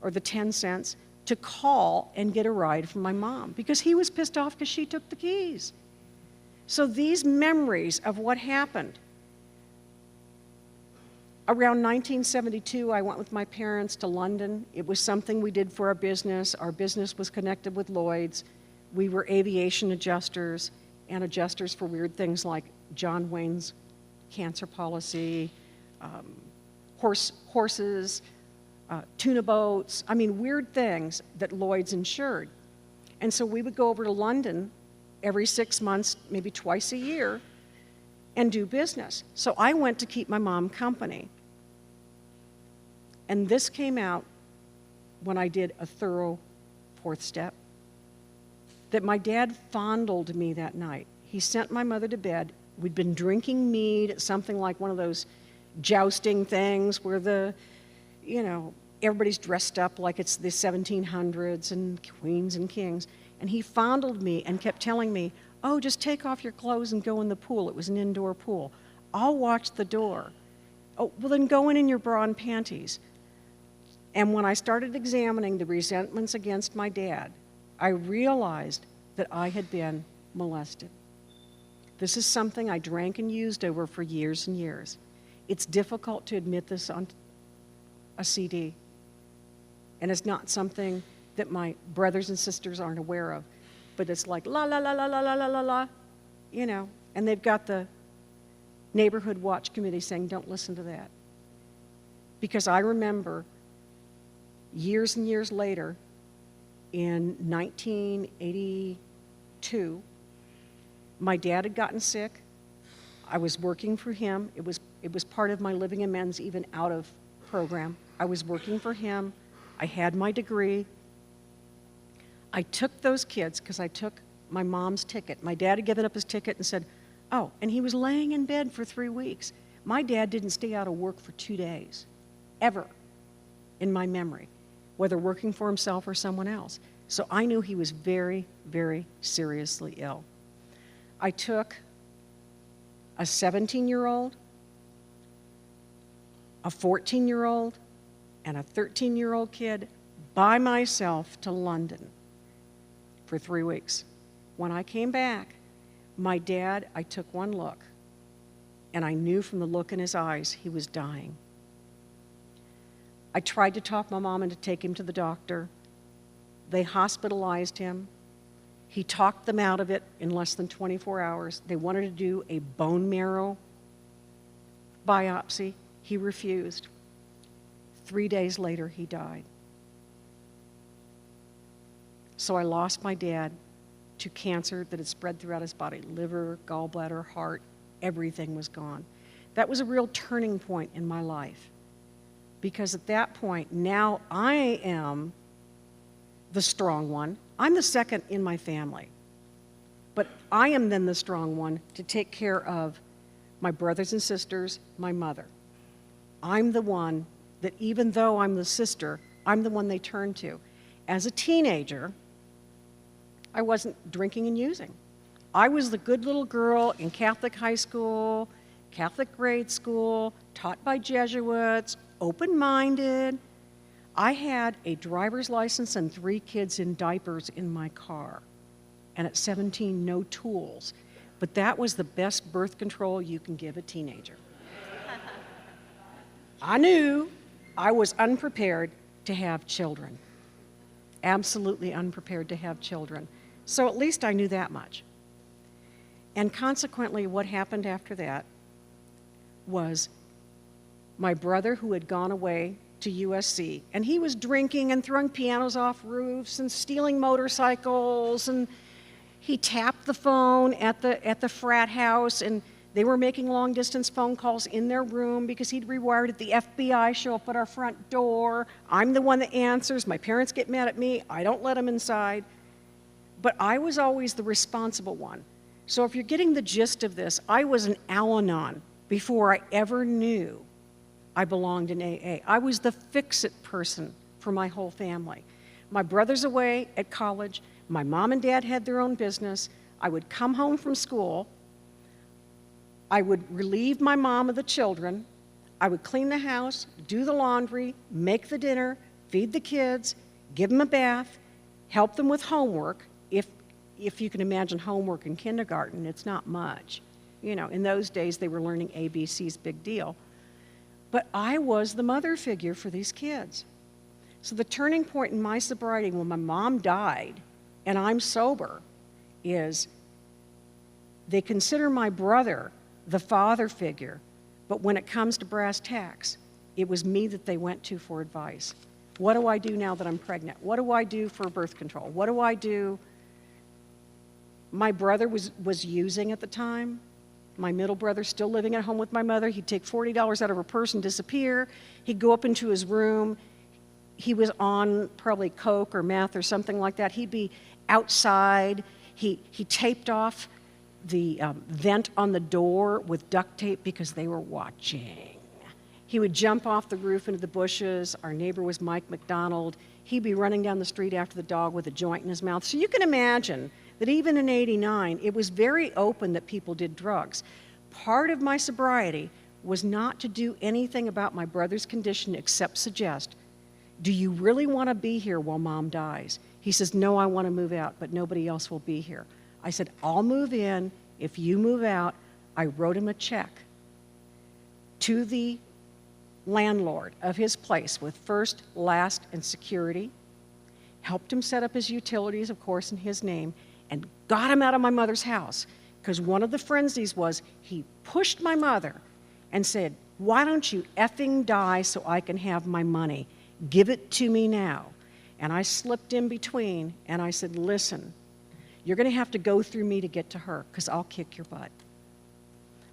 or the 10 cents, to call and get a ride from my mom because he was pissed off because she took the keys. So these memories of what happened. Around 1972, I went with my parents to London. It was something we did for our business. Our business was connected with Lloyd's. We were aviation adjusters and adjusters for weird things like John Wayne's cancer policy, horses, tuna boats. I mean, weird things that Lloyd's insured. And so we would go over to London every 6 months, maybe twice a year, and do business. So I went to keep my mom company. And this came out when I did a thorough fourth step, that my dad fondled me that night. He sent my mother to bed. We'd been drinking mead at something like one of those jousting things where everybody's dressed up like it's the 1700s and queens and kings. And he fondled me and kept telling me, oh, just take off your clothes and go in the pool. It was an indoor pool. I'll watch the door. Oh, well, then go in your bra and panties. And when I started examining the resentments against my dad, I realized that I had been molested. This is something I drank and used over for years and years. It's difficult to admit this on a CD. And it's not something that my brothers and sisters aren't aware of. But it's like, la, la, la, la, la, la, la, la, la, and they've got the neighborhood watch committee saying, don't listen to that. Because I remember years and years later, in 1982, my dad had gotten sick. I was working for him. It was part of my living amends, even out of program. I was working for him. I had my degree. I took those kids because I took my mom's ticket. My dad had given up his ticket and said, oh, and he was laying in bed for 3 weeks. My dad didn't stay out of work for 2 days, ever, in my memory, whether working for himself or someone else. So I knew he was very, very seriously ill. I took a 17-year-old, a 14-year-old, and a 13-year-old kid by myself to London for 3 weeks. When I came back, my dad, I took one look, and I knew from the look in his eyes he was dying. I tried to talk my mom into take him to the doctor. They hospitalized him. He talked them out of it in less than 24 hours. They wanted to do a bone marrow biopsy. He refused. 3 days later, he died. So I lost my dad to cancer that had spread throughout his body. Liver, gallbladder, heart, everything was gone. That was a real turning point in my life. Because at that point, now I am the strong one. I'm the second in my family. But I am then the strong one to take care of my brothers and sisters, my mother. I'm the one that, even though I'm the sister, I'm the one they turn to. As a teenager, I wasn't drinking and using. I was the good little girl in Catholic high school, Catholic grade school, taught by Jesuits, open-minded. I had a driver's license and 3 kids in diapers in my car. And at 17, no tools. But that was the best birth control you can give a teenager. I knew I was unprepared to have children. Absolutely unprepared to have children. So at least I knew that much. And consequently, what happened after that was my brother, who had gone away to USC, and he was drinking and throwing pianos off roofs and stealing motorcycles, and he tapped the phone at the frat house, and they were making long-distance phone calls in their room because he'd rewired it. The FBI show up at our front door. I'm the one that answers. My parents get mad at me. I don't let them inside. But I was always the responsible one. So if you're getting the gist of this, I was an Al-Anon before I ever knew I belonged in AA. I was the fix-it person for my whole family. My brother's away at college. My mom and dad had their own business. I would come home from school. I would relieve my mom of the children. I would clean the house, do the laundry, make the dinner, feed the kids, give them a bath, help them with homework. If you can imagine homework in kindergarten, it's not much. You know, in those days they were learning ABCs, big deal. But I was the mother figure for these kids. So the turning point in my sobriety when my mom died and I'm sober is they consider my brother the father figure, but when it comes to brass tacks, it was me that they went to for advice. What do I do now that I'm pregnant? What do I do for birth control? What do I do? My brother was using at the time. My middle brother still living at home with my mother. He'd take $40 out of her purse and disappear. He'd go up into his room. He was on probably coke or meth or something like that. He'd be outside. He taped off the vent on the door with duct tape because they were watching. He would jump off the roof into the bushes. Our neighbor was Mike McDonald. He'd be running down the street after the dog with a joint in his mouth. So you can imagine that even in '89, it was very open that people did drugs. Part of my sobriety was not to do anything about my brother's condition except suggest, do you really want to be here while mom dies? He says, no, I want to move out, but nobody else will be here. I said, I'll move in if you move out. I wrote him a check to the landlord of his place with first, last, and security, helped him set up his utilities, of course, in his name, and got him out of my mother's house. Because one of the frenzies was he pushed my mother and said, why don't you effing die so I can have my money? Give it to me now. And I slipped in between and I said, listen, you're going to have to go through me to get to her because I'll kick your butt.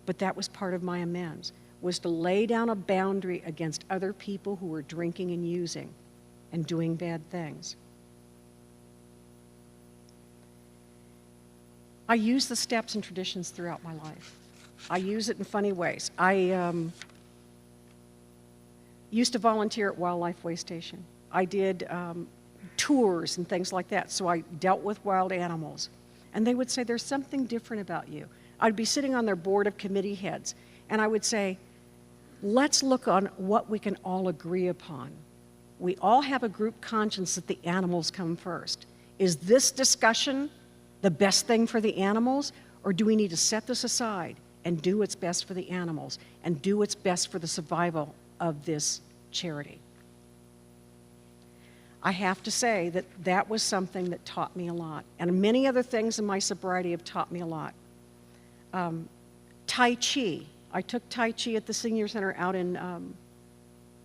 But that was part of my amends, was to lay down a boundary against other people who were drinking and using and doing bad things. I use the steps and traditions throughout my life. I use it in funny ways. I used to volunteer at Wildlife Way Station. I did tours and things like that, so I dealt with wild animals. And they would say, there's something different about you. I'd be sitting on their board of committee heads, and I would say, let's look on what we can all agree upon. We all have a group conscience that the animals come first. Is this discussion the best thing for the animals, or do we need to set this aside and do what's best for the animals and do what's best for the survival of this charity? I have to say that that was something that taught me a lot, and many other things in my sobriety have taught me a lot. Tai Chi. I took Tai Chi at the Senior Center out in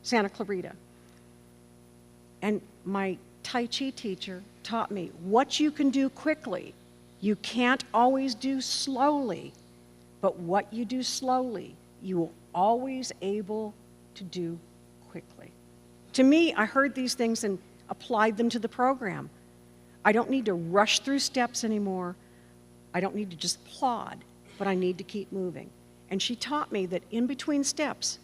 Santa Clarita. And my Tai Chi teacher taught me what you can do quickly, you can't always do slowly, but what you do slowly, you will always able to do quickly. To me, I heard these things and applied them to the program. I don't need to rush through steps anymore. I don't need to just plod, but I need to keep moving. And she taught me that in between steps,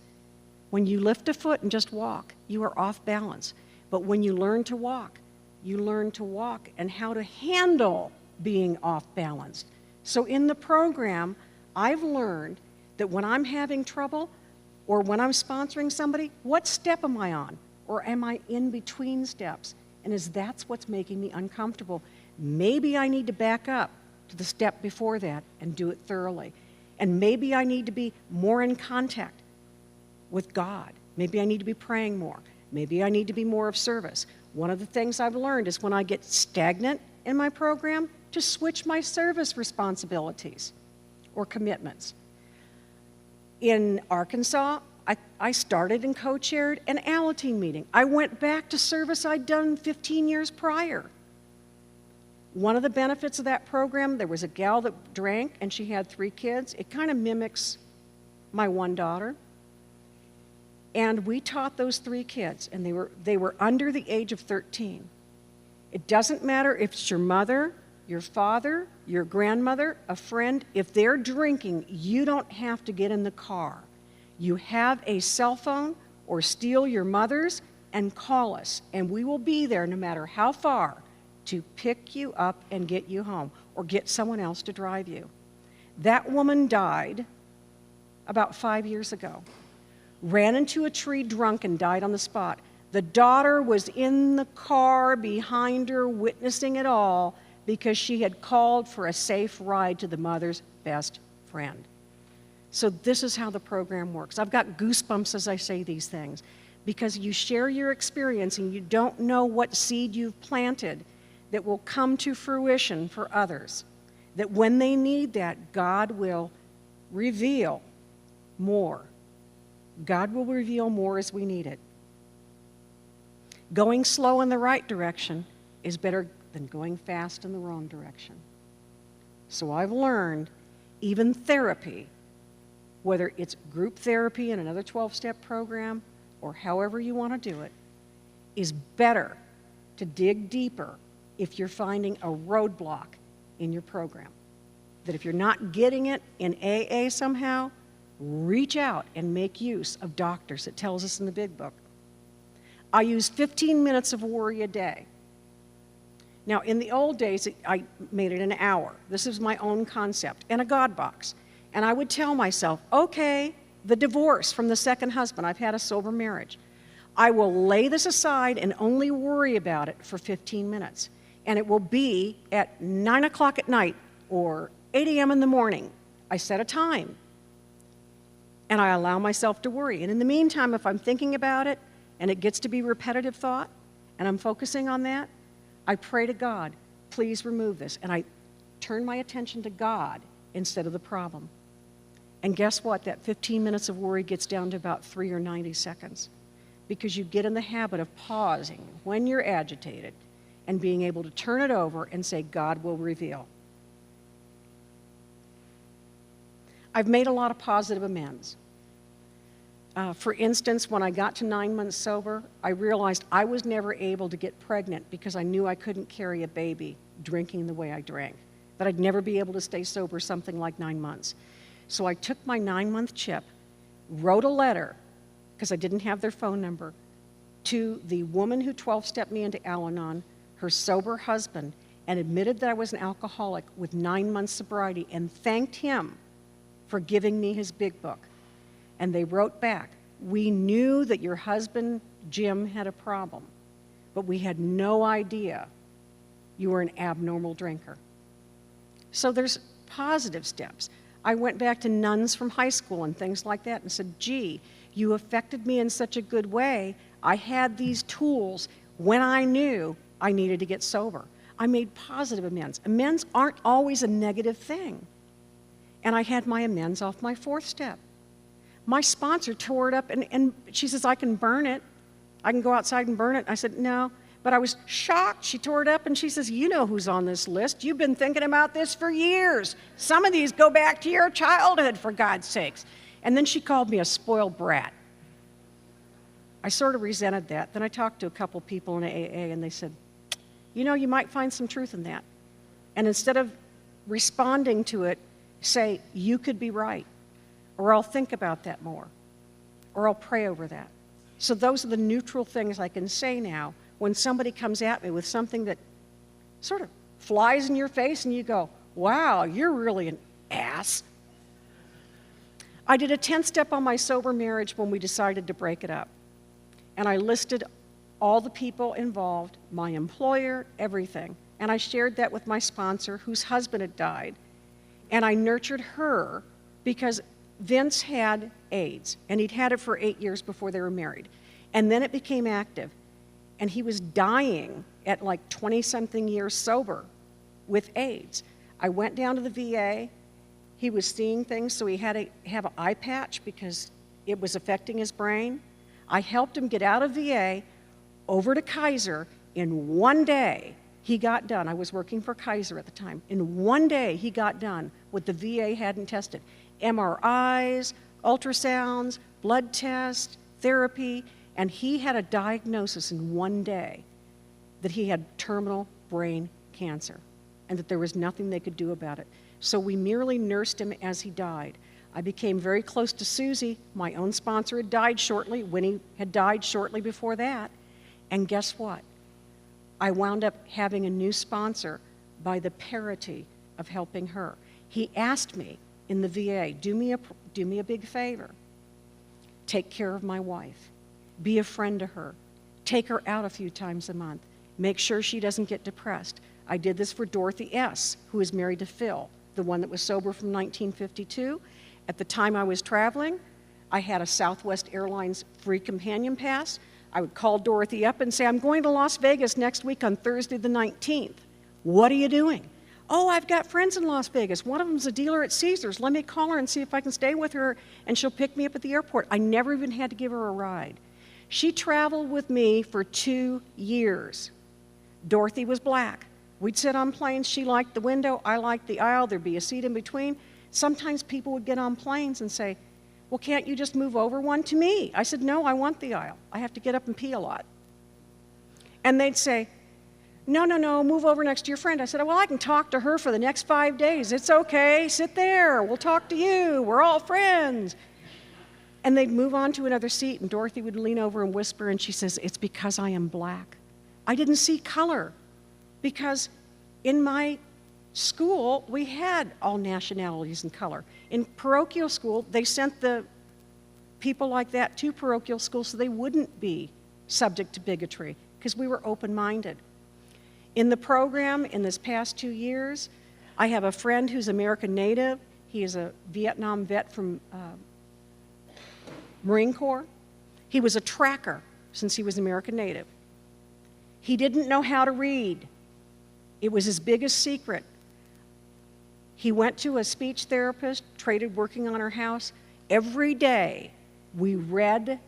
when you lift a foot and just walk, you are off balance. But when you learn to walk and how to handle being off balance. So in the program, I've learned that when I'm having trouble or when I'm sponsoring somebody, what step am I on? Or am I in between steps? And that's what's making me uncomfortable. Maybe I need to back up to the step before that and do it thoroughly. And maybe I need to be more in contact with God. Maybe I need to be praying more. Maybe I need to be more of service. One of the things I've learned is when I get stagnant in my program, to switch my service responsibilities or commitments. In Arkansas, I started and co-chaired an Alateen meeting. I went back to service I'd done 15 years prior. One of the benefits of that program, there was a gal that drank and she had 3 kids. It kind of mimics my one daughter. And we taught those 3 kids, and they were under the age of 13. It doesn't matter if it's your mother, your father, your grandmother, a friend. If they're drinking, you don't have to get in the car. You have a cell phone or steal your mother's and call us, and we will be there no matter how far to pick you up and get you home or get someone else to drive you. That woman died about 5 years ago. Ran into a tree drunk and died on the spot. The daughter was in the car behind her witnessing it all because she had called for a safe ride to the mother's best friend. So this is how the program works. I've got goosebumps as I say these things because you share your experience and you don't know what seed you've planted that will come to fruition for others. That when they need that, God will reveal more. God will reveal more as we need it. Going slow in the right direction is better than going fast in the wrong direction. So I've learned even therapy, whether it's group therapy in another 12-step program or however you want to do it, is better to dig deeper if you're finding a roadblock in your program. That if you're not getting it in AA somehow, reach out and make use of doctors. It tells us in the big book. I use 15 minutes of worry a day. Now, in the old days, I made it an hour. This is my own concept, and a God box. And I would tell myself, okay, the divorce from the second husband, I've had a sober marriage. I will lay this aside and only worry about it for 15 minutes. And it will be at 9 o'clock at night or 8 a.m. in the morning. I set a time. And I allow myself to worry. And in the meantime, if I'm thinking about it and it gets to be repetitive thought and I'm focusing on that, I pray to God, please remove this. And I turn my attention to God instead of the problem. And guess what? That 15 minutes of worry gets down to about 3 or 90 seconds because you get in the habit of pausing when you're agitated and being able to turn it over and say, God will reveal. I've made a lot of positive amends. For instance, when I got to 9 months sober, I realized I was never able to get pregnant because I knew I couldn't carry a baby drinking the way I drank, that I'd never be able to stay sober something like 9 months. So I took my 9-month chip, wrote a letter, because I didn't have their phone number, to the woman who 12-stepped me into Al-Anon, her sober husband, and admitted that I was an alcoholic with 9 months sobriety and thanked him for giving me his big book. And they wrote back, we knew that your husband, Jim, had a problem, but we had no idea you were an abnormal drinker. So there's positive steps. I went back to nuns from high school and things like that and said, gee, you affected me in such a good way. I had these tools when I knew I needed to get sober. I made positive amends. Amends aren't always a negative thing. And I had my amends off my 4th step. My sponsor tore it up and she says, I can burn it. I can go outside and burn it. I said, no. But I was shocked. She tore it up and she says, you know who's on this list. You've been thinking about this for years. Some of these go back to your childhood, for God's sakes. And then she called me a spoiled brat. I sort of resented that. Then I talked to a couple people in AA and they said, you know, you might find some truth in that. And instead of responding to it, say, you could be right. Or I'll think about that more. Or I'll pray over that. So those are the neutral things I can say now when somebody comes at me with something that sort of flies in your face and you go, wow, you're really an ass. I did a 10th step on my sober marriage when we decided to break it up. And I listed all the people involved, my employer, everything. And I shared that with my sponsor, whose husband had died. And I nurtured her because Vince had AIDS, and he'd had it for 8 years before they were married. And then it became active. And he was dying at like 20-something years sober with AIDS. I went down to the VA. He was seeing things, so he had to have an eye patch because it was affecting his brain. I helped him get out of VA, over to Kaiser. In 1 day, he got done. I was working for Kaiser at the time. In 1 day, he got done what the VA hadn't tested. MRIs, ultrasounds, blood tests, therapy, and he had a diagnosis in 1 day that he had terminal brain cancer and that there was nothing they could do about it. So we merely nursed him as he died. I became very close to Susie. My own sponsor had died shortly. Winnie had died shortly before that. And guess what? I wound up having a new sponsor by the parity of helping her. He asked me in the VA, do me a big favor. Take care of my wife. Be a friend to her. Take her out a few times a month. Make sure she doesn't get depressed. I did this for Dorothy S., who is married to Phil, the one that was sober from 1952. At the time I was traveling, I had a Southwest Airlines free companion pass. I would call Dorothy up and say, I'm going to Las Vegas next week on Thursday the 19th. What are you doing? Oh, I've got friends in Las Vegas. One of them's a dealer at Caesars. Let me call her and see if I can stay with her, and she'll pick me up at the airport. I never even had to give her a ride. She traveled with me for 2 years. Dorothy was black. We'd sit on planes. She liked the window. I liked the aisle. There'd be a seat in between. Sometimes people would get on planes and say, well, can't you just move over one to me? I said, no, I want the aisle. I have to get up and pee a lot. And they'd say, no, move over next to your friend. I said, well, I can talk to her for the next 5 days. It's okay, sit there. We'll talk to you. We're all friends. And they'd move on to another seat, and Dorothy would lean over and whisper, and she says, it's because I am black. I didn't see color, because in my school, we had all nationalities and color. In parochial school, they sent the people like that to parochial school so they wouldn't be subject to bigotry, because we were open-minded. In the program, in this past 2 years, I have a friend who's American Native. He is a Vietnam vet from Marine Corps. He was a tracker since he was American Native. He didn't know how to read. It was his biggest secret. He went to a speech therapist, traded working on her house. Every day, we read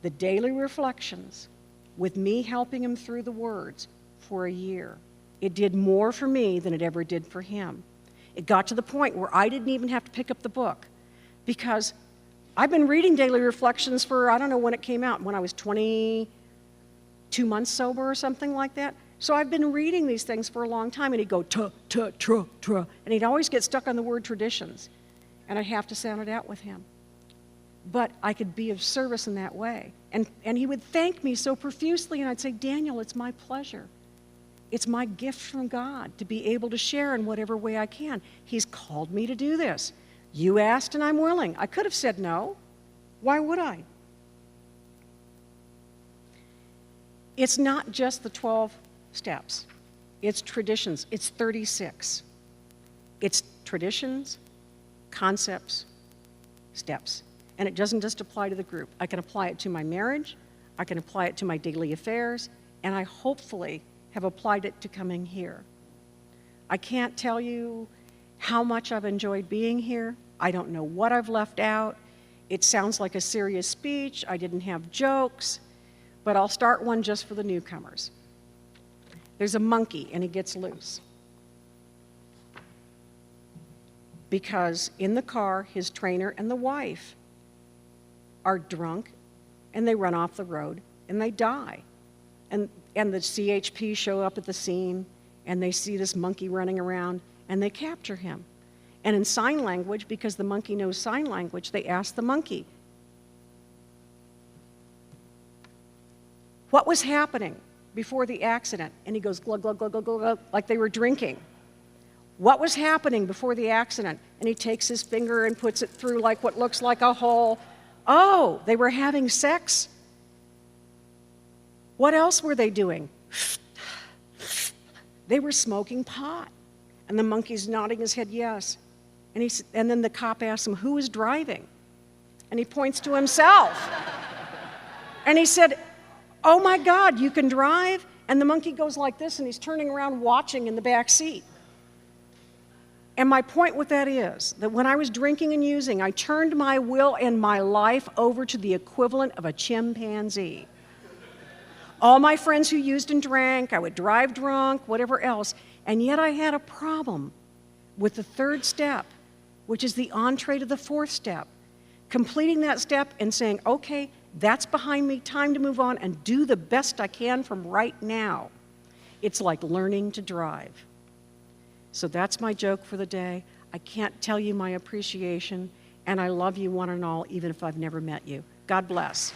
the daily reflections with me helping him through the words for a year. It did more for me than it ever did for him. It got to the point where I didn't even have to pick up the book, because I've been reading daily reflections for, I don't know when it came out, when I was 22 months sober or something like that. So I've been reading these things for a long time, and he'd go, tra, and he'd always get stuck on the word traditions, and I'd have to sound it out with him. But I could be of service in that way. And he would thank me so profusely, and I'd say, Daniel, it's my pleasure. It's my gift from God to be able to share in whatever way I can. He's called me to do this. You asked, and I'm willing. I could have said no. Why would I? It's not just the 12 steps. It's traditions. It's 36. It's traditions, concepts, steps. And it doesn't just apply to the group. I can apply it to my marriage. I can apply it to my daily affairs. And I hopefully have applied it to coming here. I can't tell you how much I've enjoyed being here. I don't know what I've left out. It sounds like a serious speech. I didn't have jokes. But I'll start one just for the newcomers. There's a monkey, and he gets loose. Because in the car, his trainer and the wife are drunk, and they run off the road, and they die. And the CHP show up at the scene, and they see this monkey running around, and they capture him. And in sign language, because the monkey knows sign language, they ask the monkey, what was happening before the accident? And he goes, glug, glug, glug, glug, glug, glug, like they were drinking. What was happening before the accident? And he takes his finger and puts it through like what looks like a hole. Oh, they were having sex? What else were they doing? They were smoking pot. And the monkey's nodding his head yes. And then the cop asks him, who was driving? And he points to himself. And he said, oh my God, you can drive? And the monkey goes like this, and he's turning around watching in the back seat. And my point with that is that when I was drinking and using, I turned my will and my life over to the equivalent of a chimpanzee. All my friends who used and drank, I would drive drunk, whatever else, and yet I had a problem with the third step, which is the entree to the fourth step. Completing that step and saying, okay, that's behind me, time to move on and do the best I can from right now. It's like learning to drive. So that's my joke for the day. I can't tell you my appreciation, and I love you one and all, even if I've never met you. God bless.